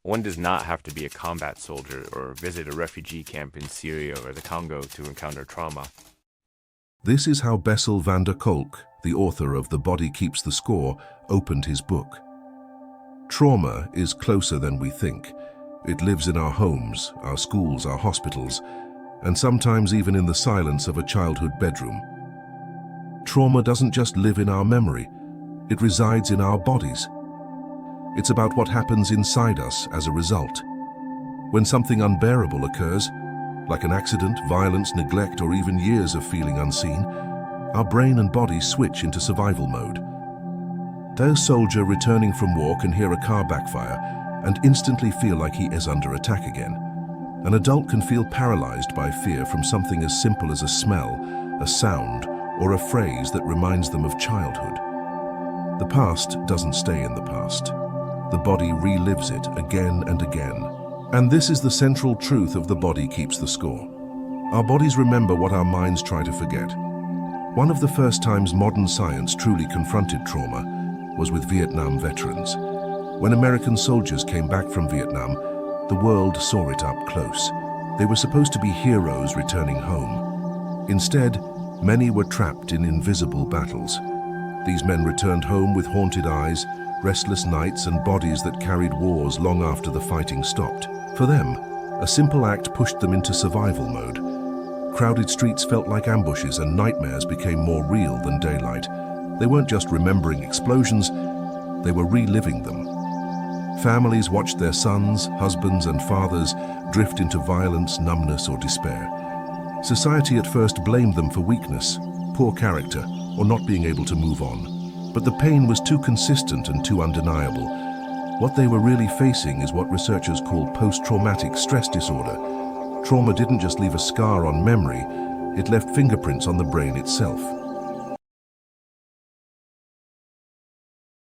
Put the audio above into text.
One does not have to be a combat soldier or visit a refugee camp in Syria or the Congo to encounter trauma. This is how Bessel van der Kolk, the author of The Body Keeps the Score, opened his book. Trauma is closer than we think. It lives in our homes, our schools, our hospitals, and sometimes even in the silence of a childhood bedroom. Trauma doesn't just live in our memory, it resides in our bodies. It's about what happens inside us as a result. When something unbearable occurs, like an accident, violence, neglect, or even years of feeling unseen, our brain and body switch into survival mode. A soldier returning from war can hear a car backfire and instantly feel like he is under attack again. An adult can feel paralyzed by fear from something as simple as a smell, a sound, or a phrase that reminds them of childhood. The past doesn't stay in the past. The body relives it again and again. And this is the central truth of The Body Keeps the Score. Our bodies remember what our minds try to forget. One of the first times modern science truly confronted trauma was with Vietnam veterans. When American soldiers came back from Vietnam, the world saw it up close. They were supposed to be heroes returning home. Instead, many were trapped in invisible battles. These men returned home with haunted eyes, restless nights, and bodies that carried wars long after the fighting stopped. For them, a simple act pushed them into survival mode. Crowded streets felt like ambushes, and nightmares became more real than daylight. They weren't just remembering explosions, they were reliving them. Families watched their sons, husbands, and fathers drift into violence, numbness, or despair. Society at first blamed them for weakness, poor character, or not being able to move on. But the pain was too consistent and too undeniable. What they were really facing is what researchers call post-traumatic stress disorder. Trauma didn't just leave a scar on memory, it left fingerprints on the brain itself.